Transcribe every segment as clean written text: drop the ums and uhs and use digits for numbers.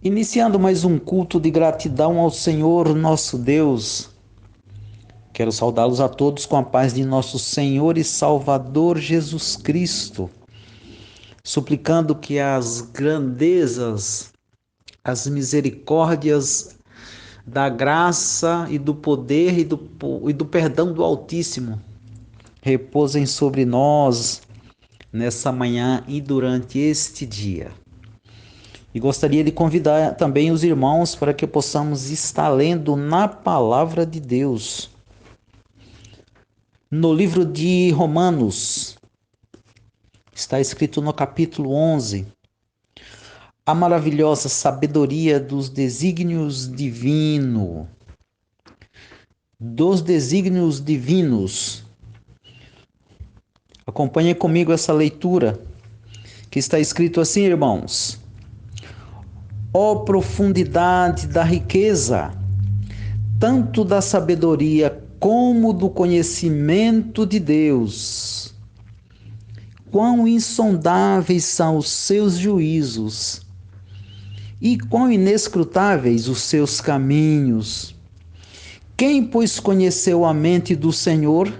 Iniciando mais um culto de gratidão ao Senhor nosso Deus. Quero saudá-los a todos com a paz de nosso Senhor e Salvador Jesus Cristo, suplicando que as grandezas, as misericórdias da graça e do poder e do perdão do Altíssimo repousem sobre nós nessa manhã e durante este dia. E gostaria de convidar também os irmãos para que possamos estar lendo na palavra de Deus. No livro de Romanos, está escrito no capítulo 11, a maravilhosa sabedoria dos desígnios divinos. Dos desígnios divinos. Acompanhe comigo essa leitura, que está escrito assim, irmãos. Ó profundidade da riqueza, tanto da sabedoria como do conhecimento de Deus. Quão insondáveis são os seus juízos, e quão inescrutáveis os seus caminhos. Quem, pois, conheceu a mente do Senhor?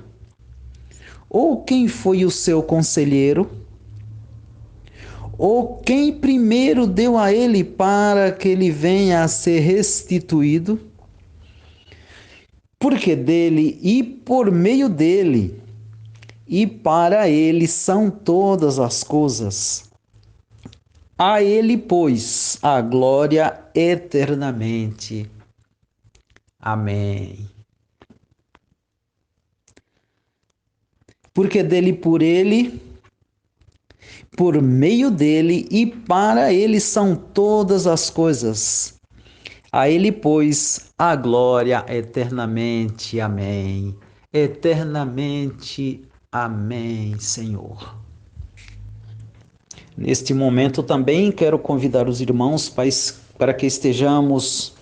Ou quem foi o seu conselheiro? Ou quem primeiro deu a ele para que ele venha a ser restituído? Porque dele e por meio dele e para ele são todas as coisas. A ele, pois, a glória eternamente. Amém. Porque dele, por ele, por meio dele e para ele são todas as coisas. A ele, pois, a glória eternamente. Amém. Eternamente. Amém, Senhor. Neste momento também quero convidar os irmãos para que estejamos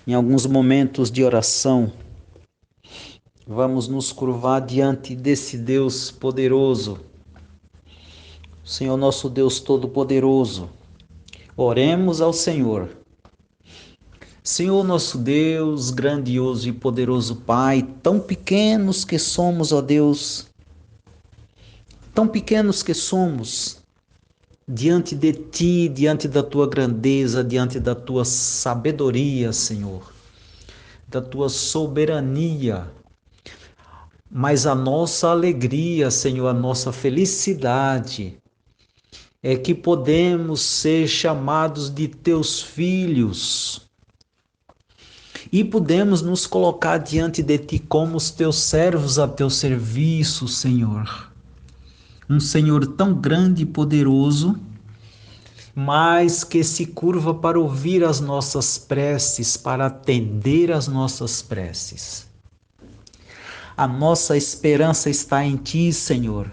em alguns momentos de oração. Vamos nos curvar diante desse Deus poderoso, Senhor nosso Deus Todo-Poderoso. Oremos ao Senhor. Senhor nosso Deus, grandioso e poderoso Pai, tão pequenos que somos, ó Deus, tão pequenos que somos, diante de Ti, diante da Tua grandeza, diante da Tua sabedoria, Senhor, da Tua soberania. Mas a nossa alegria, Senhor, a nossa felicidade é que podemos ser chamados de Teus filhos e podemos nos colocar diante de Ti como os Teus servos a Teu serviço, Senhor. Um Senhor tão grande e poderoso, mas que se curva para ouvir as nossas preces, para atender as nossas preces. A nossa esperança está em Ti, Senhor.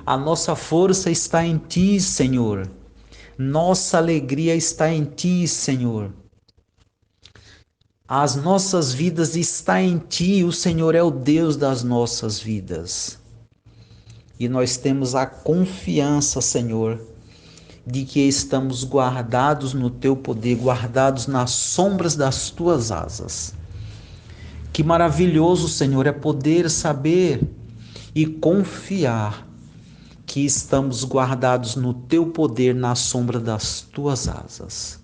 A nossa força está em Ti, Senhor. Nossa alegria está em Ti, Senhor. As nossas vidas estão em Ti, o Senhor é o Deus das nossas vidas. E nós temos a confiança, Senhor, de que estamos guardados no Teu poder, guardados nas sombras das Tuas asas. Que maravilhoso, Senhor, é poder saber e confiar que estamos guardados no Teu poder, na sombra das Tuas asas.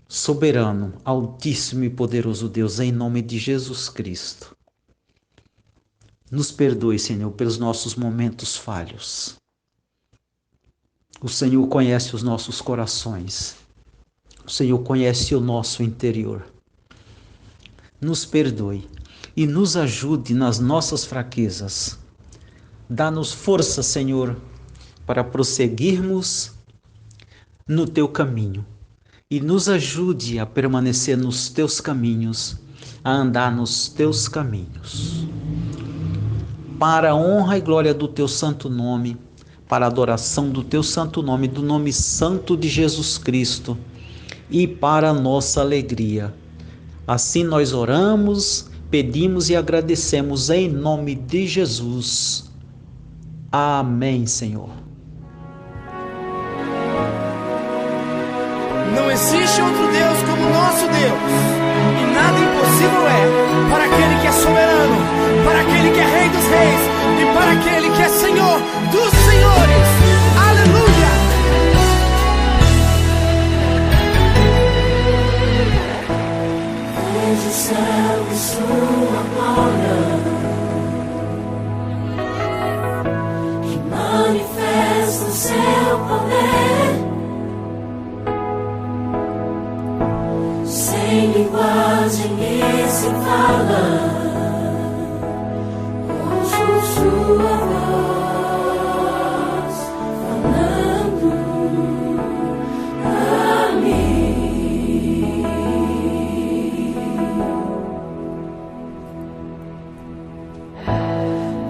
Soberano, altíssimo e poderoso Deus, em nome de Jesus Cristo, nos perdoe, Senhor, pelos nossos momentos falhos. O Senhor conhece os nossos corações. O Senhor conhece o nosso interior. Nos perdoe e nos ajude nas nossas fraquezas. Dá-nos força, Senhor, para prosseguirmos no Teu caminho. E nos ajude a permanecer nos Teus caminhos, a andar nos Teus caminhos. Para a honra e glória do Teu santo nome, para a adoração do Teu santo nome, do nome santo de Jesus Cristo, e para a nossa alegria. Assim nós oramos, pedimos e agradecemos em nome de Jesus. Amém, Senhor. Não existe outro Deus como o nosso Deus, e nada impossível é para aquele que é soberano, para aquele que é Rei dos Reis e para aquele que é Senhor dos Senhores. Aleluia! Vejo o céu e sua glória, que manifesta o seu poder. Sem linguagem e sem fala, ouço sua voz falando a mim.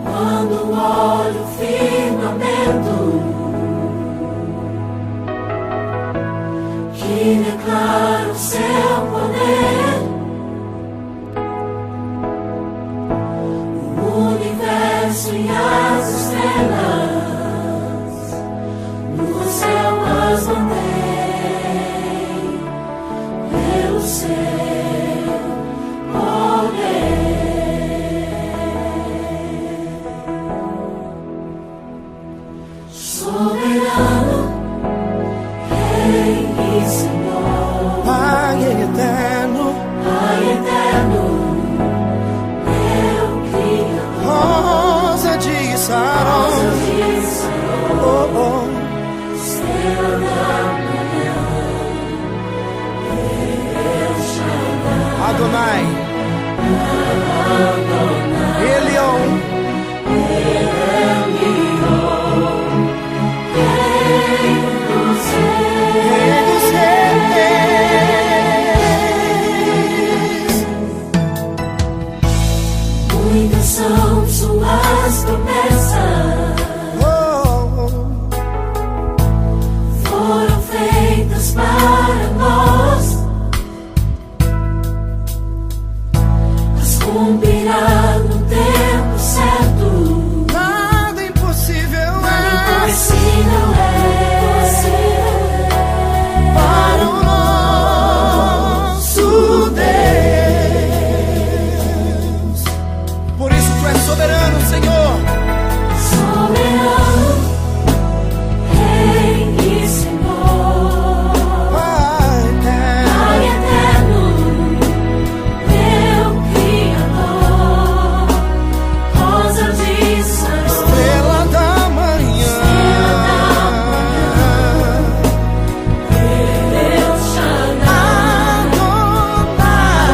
Quando olho o firmamento que declara o seu poder, o universo e as estrelas no céu as mantém pelo seu poder. Soberano, Rei e Senhor, Pai eterno, Pai eterno, meu Criador, rosa de Saron, rosa de Saron, oh, oh. estrela da manhã, El Shaddai, Adonai, Elion, Rei dos Reis. muitas são suas promessas, Oh, foram feitas para nós, mas cumprirá no tempo certo. nada impossível Nada é impossível para o nosso Deus. Por isso tu és soberano, Senhor. soberano, Rei e Senhor, Pai eterno, Pai eterno, meu Criador, rosa de Saron, estrela da manhã. El Shaddai, Adonai,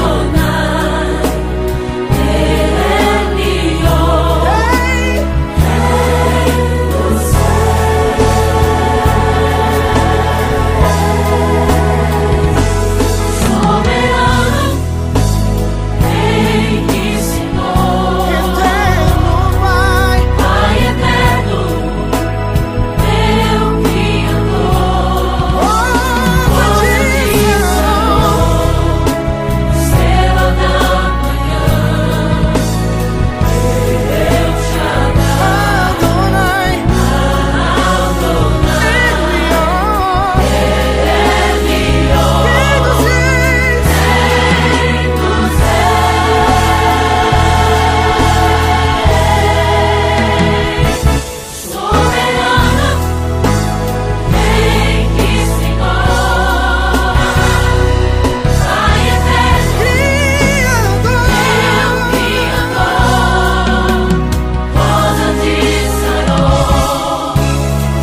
Adonai, Elion, Rei Rei dos Céus, soberano, Rei e Senhor, eterno, Pai, Pai eterno, meu Criador, rosa de Saron, estrela da manhã, El Shaddai, Adonai, Elion, Rei dos Reis. Rei dos Reis, soberano, Rei e Senhor, Pai eterno, meu Criador, rosa de Saron,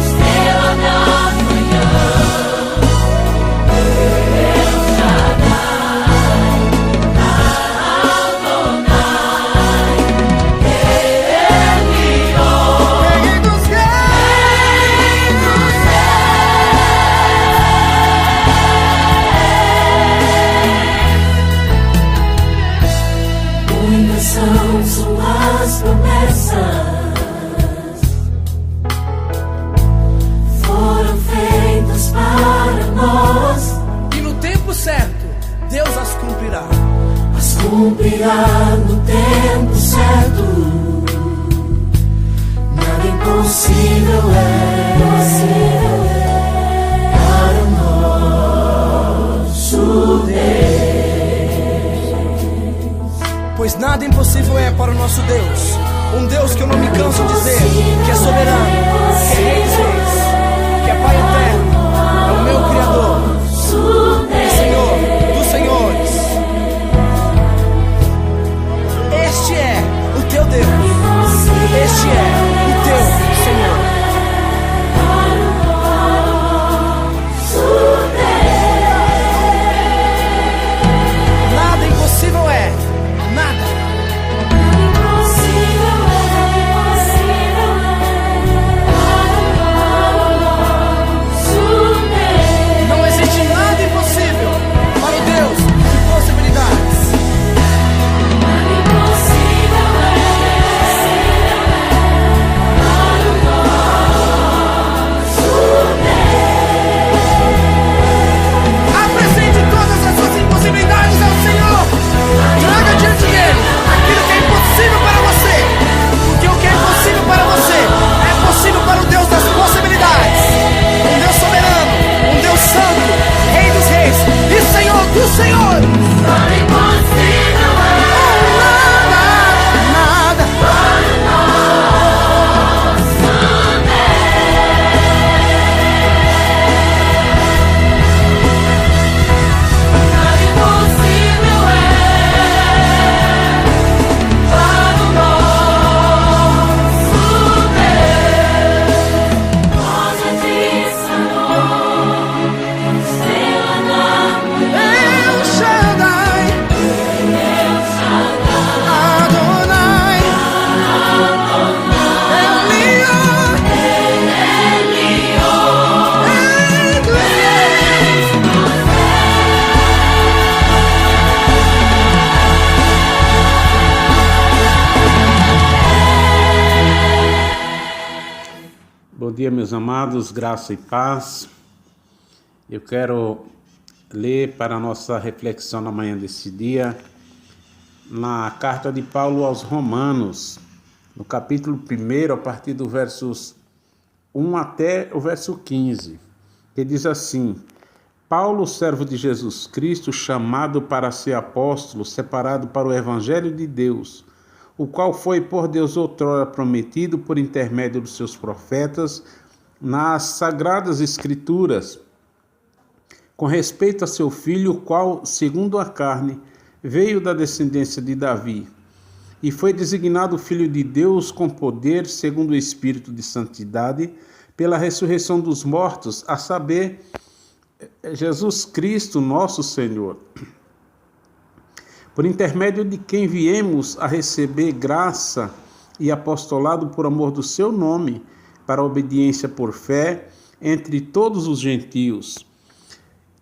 estrela da manhã, El Shaddai, Adonai, Elion, Rei dos muitas são suas promessas, foram feitas para nós, E no tempo certo, Deus as cumprirá. mas cumprirá no tempo certo. Nada impossível é para nós. Nada impossível é para o nosso Deus. Um Deus que eu não me canso de dizer que é soberano, que é Rei dos Reis, que é Pai eterno, é o meu Criador e Senhor dos Senhores. Este é o teu Deus, este é o teu Senhor. Nada impossível é, nada. Não existe nada impossível para o Deus de possibilidades. Apresente todas as suas impossibilidades ao Senhor. Traga diante dele aquilo que é impossível para você, porque o que é impossível para você é possível para o Deus das possibilidades. Um Deus soberano, um Deus santo, Rei dos Reis e Senhor dos Senhores. Nada impossível é. Nada. El Shaddai, Adonai, El Bom dia, meus amados, graça e paz. Eu quero ler para a nossa reflexão na manhã desse dia, na carta de Paulo aos Romanos, no capítulo 1, a partir do versos 1 até o verso 15, que diz assim: Paulo, servo de Jesus Cristo, chamado para ser apóstolo, separado para o evangelho de Deus, o qual foi por Deus outrora prometido por intermédio dos seus profetas nas sagradas escrituras, com respeito a seu filho, o qual, segundo a carne, veio da descendência de Davi, e foi designado Filho de Deus com poder, segundo o Espírito de santidade, pela ressurreição dos mortos, a saber, Jesus Cristo, nosso Senhor, por intermédio de quem viemos a receber graça e apostolado por amor do seu nome, para a obediência por fé entre todos os gentios,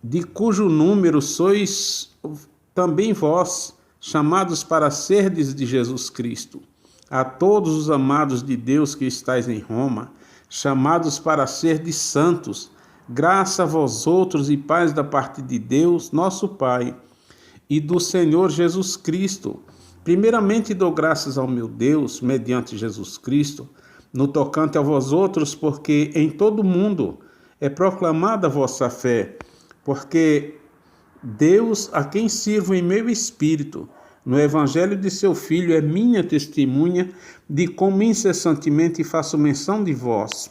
de cujo número sois também vós, chamados para serdes de Jesus Cristo. A todos os amados de Deus que estáis em Roma, chamados para serdes santos, graça a vós outros e paz da parte de Deus, nosso Pai, e do Senhor Jesus Cristo. Primeiramente dou graças ao meu Deus, mediante Jesus Cristo, no tocante a vós outros, porque em todo o mundo é proclamada a vossa fé, porque Deus, a quem sirvo em meu espírito, no evangelho de seu Filho, é minha testemunha de como incessantemente faço menção de vós,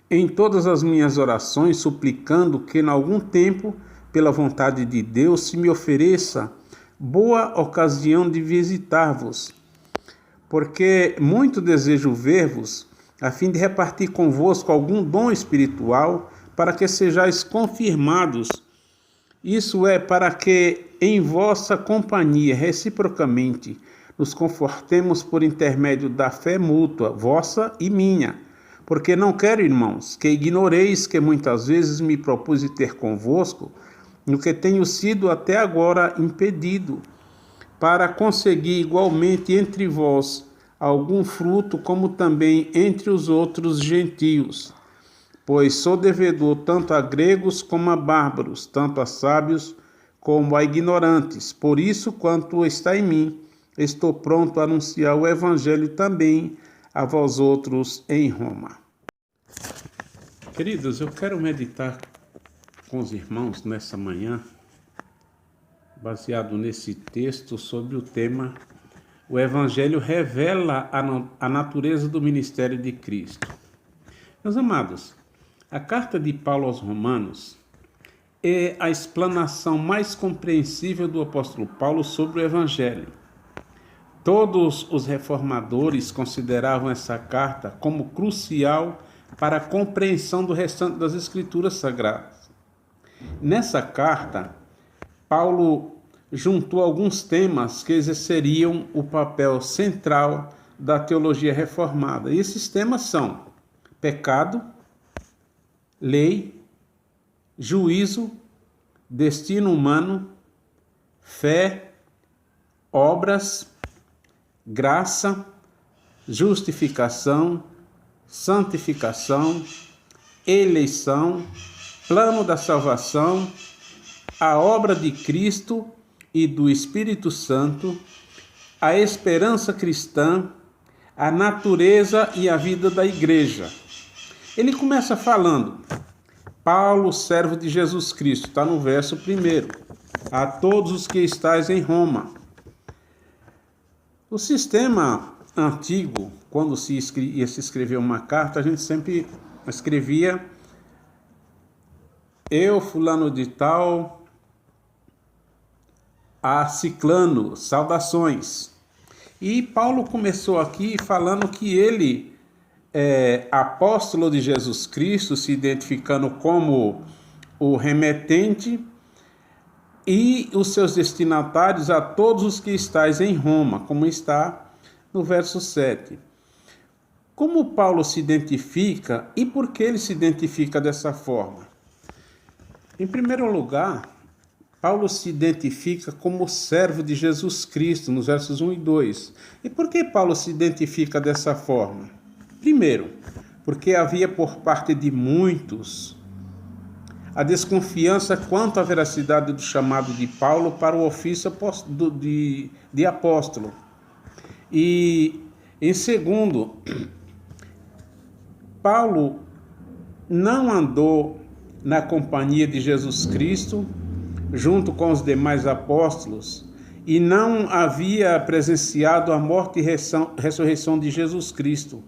em todas as minhas orações, suplicando que, em algum tempo, pela vontade de Deus, se me ofereça boa ocasião de visitar-vos, porque muito desejo ver-vos, a fim de repartir convosco algum dom espiritual, para que sejais confirmados. Isso é, para que em vossa companhia, reciprocamente, nos confortemos por intermédio da fé mútua, vossa e minha. Porque não quero, irmãos, que ignoreis que muitas vezes me propus ter convosco, no que tenho sido até agora impedido, para conseguir igualmente entre vós algum fruto, como também entre os outros gentios. Pois sou devedor tanto a gregos como a bárbaros, tanto a sábios como a ignorantes. Por isso, quanto está em mim, estou pronto a anunciar o evangelho também a vós outros em Roma. Queridos, eu quero meditar com os irmãos nessa manhã baseado nesse texto sobre o tema "O Evangelho revela a natureza do ministério de Cristo". Meus amados, a carta de Paulo aos Romanos é a explanação mais compreensível do apóstolo Paulo sobre o Evangelho. Todos os reformadores consideravam essa carta como crucial para a compreensão do restante das Escrituras Sagradas. Nessa carta, Paulo juntou alguns temas que exerceriam o papel central da teologia reformada. E esses temas são pecado, lei, juízo, destino humano, fé, obras, graça, justificação, santificação, eleição, plano da salvação, a obra de Cristo e do Espírito Santo, a esperança cristã, a natureza e a vida da igreja. Ele começa falando: Paulo, servo de Jesus Cristo, está no verso 1, a todos os que estáis em Roma. O sistema antigo, quando ia se escrever uma carta, a gente sempre escrevia: eu, fulano de tal, a Ciclano, saudações. E Paulo começou aqui falando que ele é apóstolo de Jesus Cristo, se identificando como o remetente, e os seus destinatários a todos os que estáis em Roma, como está no verso 7. Como Paulo se identifica e por que ele se identifica dessa forma? Em primeiro lugar, Paulo se identifica como servo de Jesus Cristo, nos versos 1 e 2. E por que Paulo se identifica dessa forma? Primeiro, porque havia por parte de muitos a desconfiança quanto à veracidade do chamado de Paulo para o ofício de apóstolo. E, em segundo, Paulo não andou na companhia de Jesus Cristo, junto com os demais apóstolos, e não havia presenciado a morte e ressurreição de Jesus Cristo,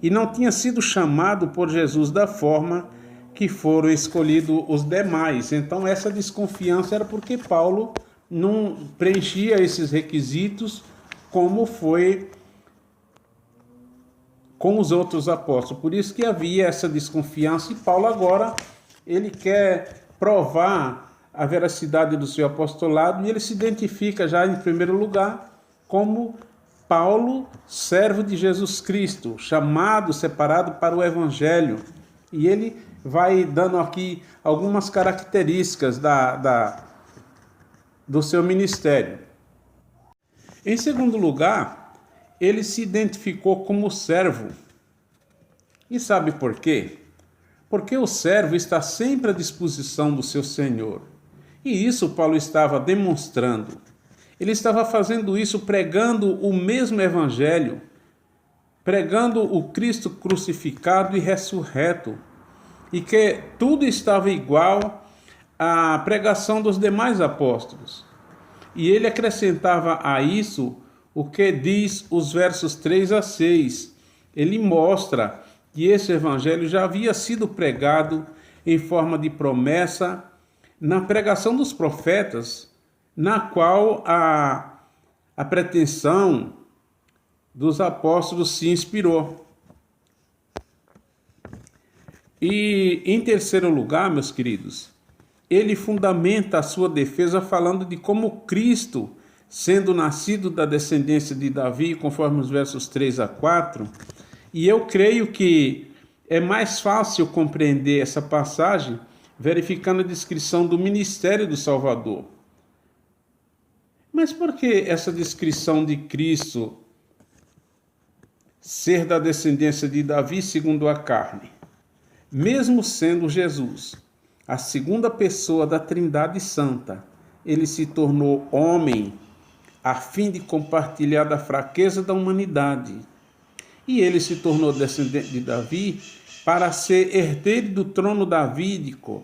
e não tinha sido chamado por Jesus da forma que foram escolhidos os demais. Então essa desconfiança era porque Paulo não preenchia esses requisitos como foi com os outros apóstolos. Por isso que havia essa desconfiança, e Paulo agora ele quer provar a veracidade do seu apostolado, e ele se identifica já em primeiro lugar como Paulo, servo de Jesus Cristo, chamado, separado para o Evangelho. E ele vai dando aqui algumas características do seu ministério. Em segundo lugar, ele se identificou como servo. E sabe por quê? Porque o servo está sempre à disposição do seu Senhor. E isso Paulo estava demonstrando. Ele estava fazendo isso pregando o mesmo Evangelho, pregando o Cristo crucificado e ressurreto, e que tudo estava igual à pregação dos demais apóstolos. E ele acrescentava a isso o que diz os versos 3 a 6. Ele mostra que esse evangelho já havia sido pregado em forma de promessa na pregação dos profetas, na qual a pretensão dos apóstolos se inspirou. E, em terceiro lugar, meus queridos, ele fundamenta a sua defesa falando de como Cristo, sendo nascido da descendência de Davi, conforme os versos 3 a 4, e eu creio que é mais fácil compreender essa passagem verificando a descrição do ministério do Salvador. Mas por que essa descrição de Cristo ser da descendência de Davi segundo a carne? Mesmo sendo Jesus a segunda pessoa da Trindade Santa, ele se tornou homem a fim de compartilhar da fraqueza da humanidade. E ele se tornou descendente de Davi para ser herdeiro do trono davídico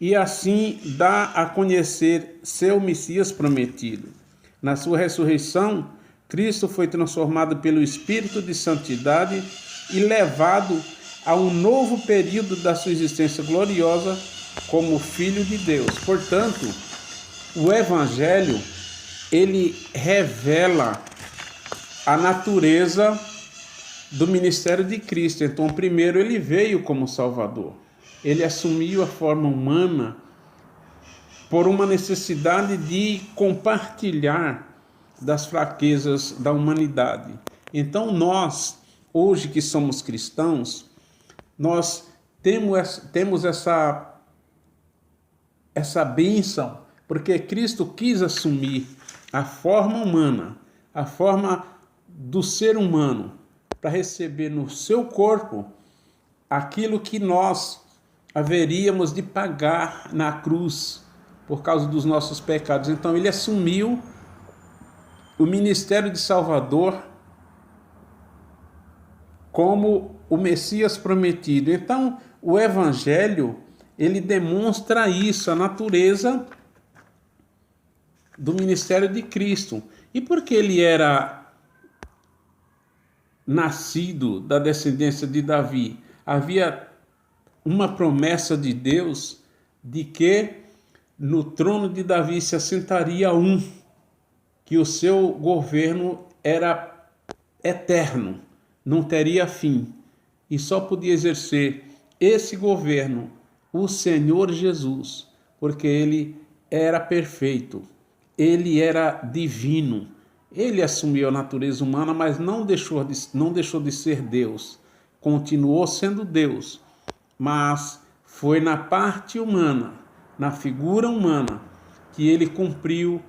e assim dá a conhecer seu Messias prometido. Na sua ressurreição, Cristo foi transformado pelo Espírito de Santidade e levado a um novo período da sua existência gloriosa como Filho de Deus. Portanto, o Evangelho, ele revela a natureza do ministério de Cristo. Então, primeiro, ele veio como Salvador. Ele assumiu a forma humana por uma necessidade de compartilhar das fraquezas da humanidade. Então, nós, hoje que somos cristãos, nós temos essa bênção, porque Cristo quis assumir a forma humana, a forma do ser humano, para receber no seu corpo aquilo que nós haveríamos de pagar na cruz por causa dos nossos pecados. Então ele assumiu o ministério de Salvador como o Messias prometido. Então o Evangelho, ele demonstra isso, a natureza do ministério de Cristo. E porque ele era nascido da descendência de Davi, havia uma promessa de Deus de que no trono de Davi se assentaria um, que o seu governo era eterno, não teria fim, e só podia exercer esse governo o Senhor Jesus, porque ele era perfeito, ele era divino. Ele assumiu a natureza humana, mas não deixou de ser Deus. Continuou sendo Deus, mas foi na parte humana, na figura humana, que ele cumpriu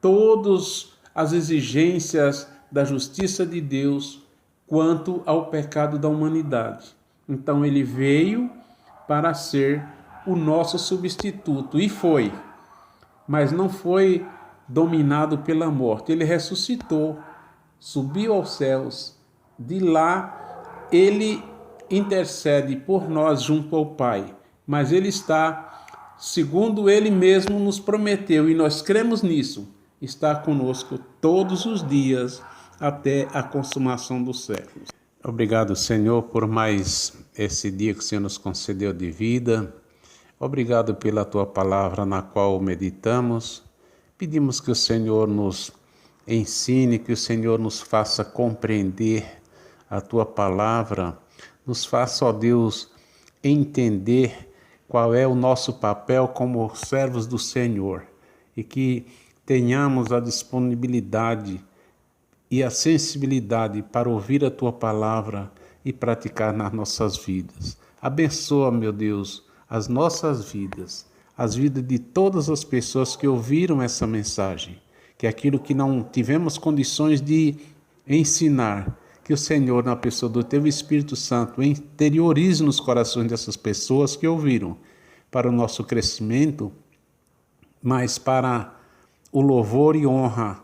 todas as exigências da justiça de Deus quanto ao pecado da humanidade. Então ele veio para ser o nosso substituto, e foi, mas não foi dominado pela morte. Ele ressuscitou, subiu aos céus, de lá ele intercede por nós junto ao Pai, mas ele está, segundo ele mesmo nos prometeu, e nós cremos nisso, está conosco todos os dias até a consumação dos séculos. Obrigado, Senhor, por mais esse dia que o Senhor nos concedeu de vida. Obrigado pela tua palavra na qual meditamos. Pedimos que o Senhor nos ensine, que o Senhor nos faça compreender a tua palavra, nos faça, ó Deus, entender qual é o nosso papel como servos do Senhor, e que tenhamos a disponibilidade e a sensibilidade para ouvir a tua palavra e praticar nas nossas vidas. Abençoa, meu Deus, as nossas vidas, as vidas de todas as pessoas que ouviram essa mensagem, que aquilo que não tivemos condições de ensinar, que o Senhor, na pessoa do teu Espírito Santo, interiorize nos corações dessas pessoas que ouviram, para o nosso crescimento, mas para o louvor e honra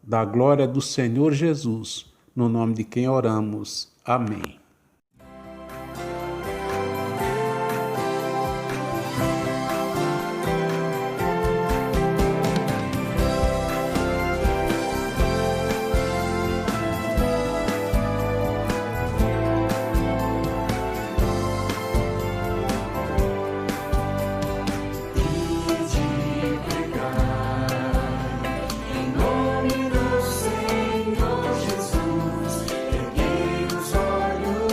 da glória do Senhor Jesus, no nome de quem oramos. Amém. Em nome do Senhor Jesus, erguei os olhos.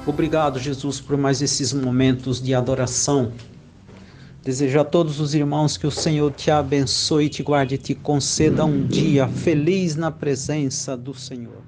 Obrigado, Jesus, por mais esses momentos de adoração. Desejo a todos os irmãos que o Senhor te abençoe, te guarde e te conceda um dia feliz na presença do Senhor.